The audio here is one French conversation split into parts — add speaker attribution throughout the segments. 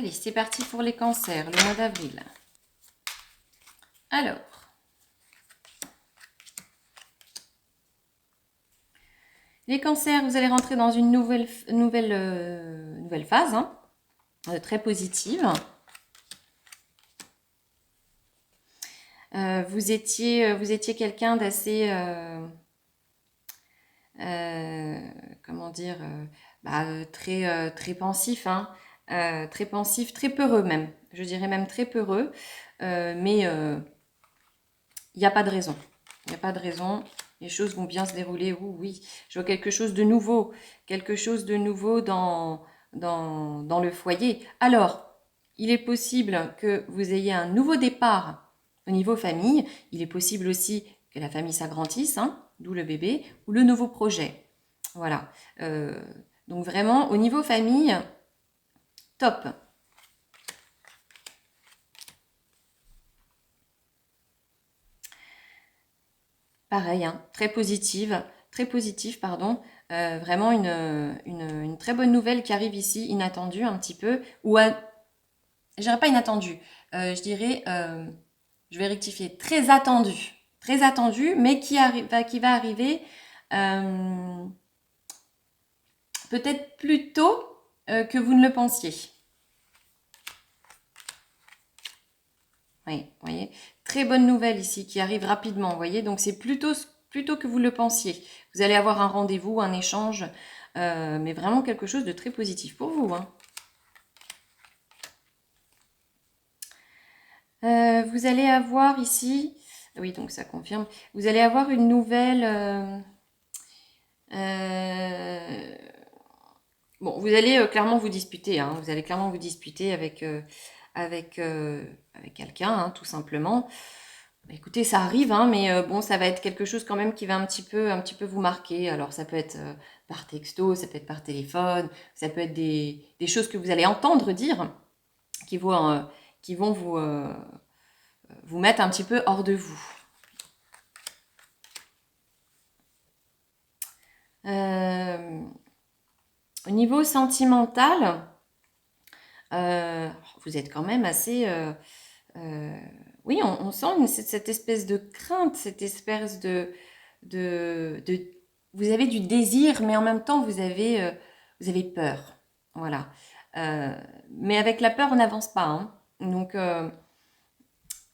Speaker 1: Allez, c'est parti pour les cancers, le mois d'avril. Alors, les cancers, vous allez rentrer dans une nouvelle phase, hein, très positive. Vous étiez quelqu'un d'assez, comment dire, très pensif, hein, très pensif, très peureux même. Je dirais même très peureux, mais il n'y a pas de raison. Il n'y a pas de raison. Les choses vont bien se dérouler. Oui, je vois quelque chose de nouveau dans le foyer. Alors, il est possible que vous ayez un nouveau départ au niveau famille. Il est possible aussi que la famille s'agrandisse, hein, d'où le bébé, ou le nouveau projet. Voilà. Donc vraiment, au niveau famille, top. Pareil, hein, très positif, pardon. Vraiment une très bonne nouvelle qui arrive ici, inattendue un petit peu, je dirais pas inattendue, je dirais, je vais rectifier, très attendue, mais qui va arriver peut-être plus tôt que vous ne le pensiez. Oui, vous voyez, très bonne nouvelle ici qui arrive rapidement, vous voyez, donc c'est plutôt que vous le pensiez. Vous allez avoir un rendez-vous, un échange, mais vraiment quelque chose de très positif pour vous, hein. Vous allez avoir ici, oui, donc ça confirme, vous allez avoir une nouvelle, bon, vous allez clairement vous disputer, hein, vous allez clairement vous disputer avec, avec quelqu'un, hein, tout simplement. Écoutez, ça arrive, hein, mais bon, ça va être quelque chose quand même qui va un petit peu vous marquer. Alors, ça peut être par texto, ça peut être par téléphone, ça peut être des choses que vous allez entendre dire qui vont vous mettre un petit peu hors de vous. Au niveau sentimental, vous êtes quand même assez... oui, on sent cette espèce de crainte, cette espèce de vous avez du désir, mais en même temps, vous avez peur. Voilà. Mais avec la peur, on n'avance pas, hein. Donc,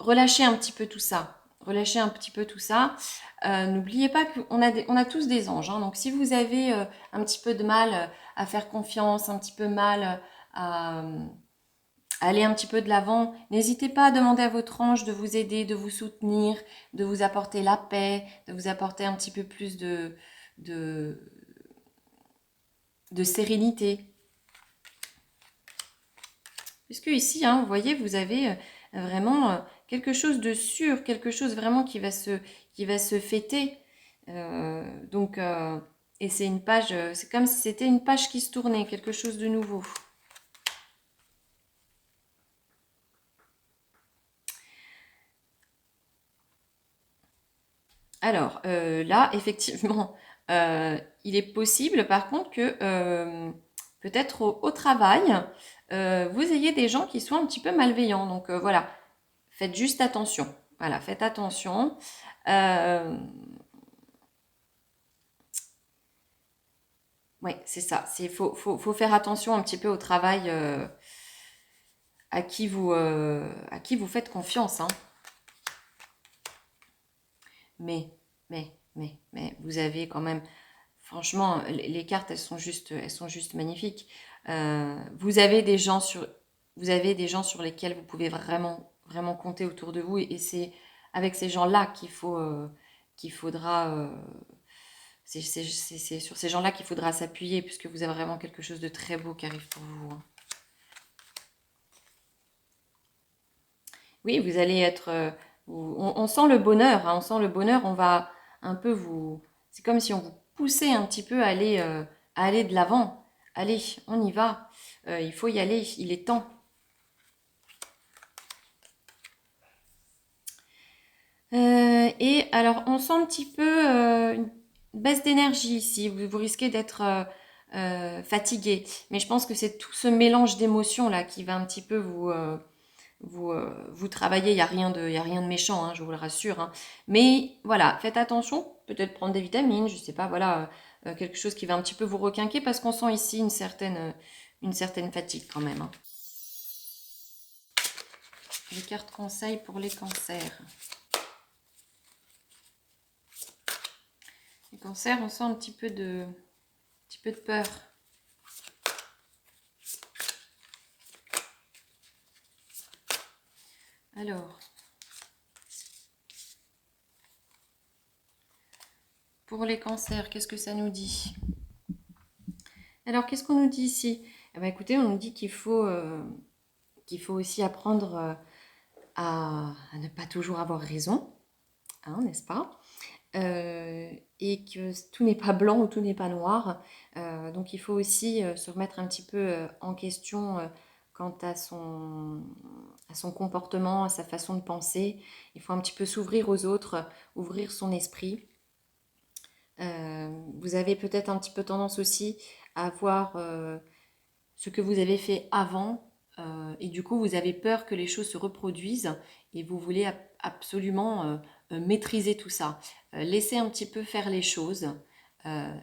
Speaker 1: relâchez un petit peu tout ça. Relâchez un petit peu tout ça. N'oubliez pas qu'on on a tous des anges, hein. Donc, si vous avez un petit peu de mal à faire confiance, un petit peu mal à aller un petit peu de l'avant, n'hésitez pas à demander à votre ange de vous aider, de vous soutenir, de vous apporter la paix, de vous apporter un petit peu plus de, de sérénité. Puisque ici, hein, vous voyez, vous avez vraiment quelque chose de sûr, quelque chose vraiment qui va se fêter. Donc, et c'est une page, c'est comme si c'était une page qui se tournait, quelque chose de nouveau. Alors, là, effectivement, il est possible, par contre, que peut-être au travail, vous ayez des gens qui sont un petit peu malveillants. Donc, voilà, faites juste attention. Voilà, faites attention. Oui, c'est ça. Faut faire attention un petit peu au travail à qui vous faites confiance, hein. Mais, vous avez quand même, franchement, les cartes, elles sont juste magnifiques. Vous avez des gens sur lesquels vous pouvez vraiment, vraiment compter autour de vous, et c'est avec ces gens-là qu'il faudra, c'est sur ces gens-là qu'il faudra s'appuyer, puisque vous avez vraiment quelque chose de très beau qui arrive pour vous, hein. Oui, vous allez être. On sent le bonheur, hein, on sent le bonheur. On va un peu vous. C'est comme si on vous poussait un petit peu à aller de l'avant. Allez, on y va. Il faut y aller, il est temps. Et alors, on sent un petit peu une baisse d'énergie ici. Vous risquez d'être fatigué. Mais je pense que c'est tout ce mélange d'émotions là qui va un petit peu vous travailler. Il y a rien de méchant, hein, je vous le rassure, hein. Mais voilà, faites attention. Peut-être prendre des vitamines, je sais pas, voilà, quelque chose qui va un petit peu vous requinquer parce qu'on sent ici une certaine fatigue quand même, hein. Les cartes conseils pour les cancers. Les cancers, on sent un petit peu de peur. Alors, pour les cancers, qu'est-ce que ça nous dit? Alors, qu'est-ce qu'on nous dit ici? Eh ben, écoutez, on nous dit qu'il faut aussi apprendre à ne pas toujours avoir raison, hein, n'est-ce pas? Et que tout n'est pas blanc ou tout n'est pas noir. Donc il faut aussi se remettre un petit peu en question quant à son comportement, à sa façon de penser. Il faut un petit peu s'ouvrir aux autres, ouvrir son esprit. Vous avez peut-être un petit peu tendance aussi à voir ce que vous avez fait avant et du coup vous avez peur que les choses se reproduisent et vous voulez absolument maîtriser tout ça. Laissez un petit peu faire les choses,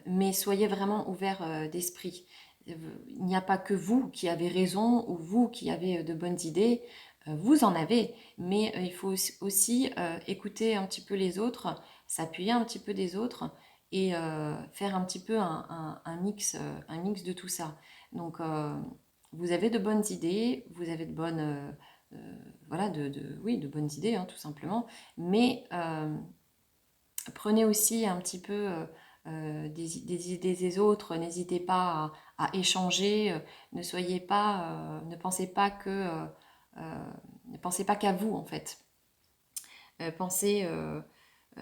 Speaker 1: mais soyez vraiment ouvert d'esprit. Il n'y a pas que vous qui avez raison ou vous qui avez de bonnes idées, vous en avez, mais il faut aussi écouter un petit peu les autres, s'appuyer un petit peu des autres et faire un petit peu un mix de tout ça. Donc, vous avez de bonnes idées, vous avez de bonnes, voilà, oui, de bonnes idées, hein, tout simplement. Mais prenez aussi un petit peu des idées des autres. N'hésitez pas à échanger. Ne soyez pas, ne pensez pas qu'à vous en fait. Pensez,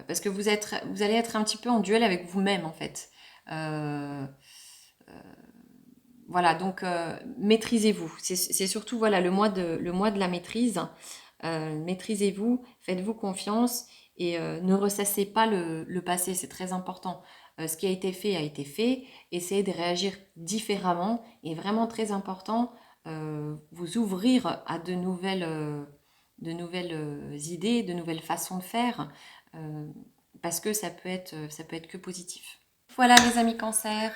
Speaker 1: parce que vous allez être un petit peu en duel avec vous-même en fait. Euh, Voilà, donc maîtrisez-vous. C'est surtout voilà, le mois de la maîtrise. Maîtrisez-vous, faites-vous confiance et ne ressassez pas le passé, c'est très important. Ce qui a été fait. Essayez de réagir différemment et vraiment très important, vous ouvrir à de nouvelles idées, de nouvelles façons de faire, euh, parce que ça peut être que positif. Voilà les amis cancer.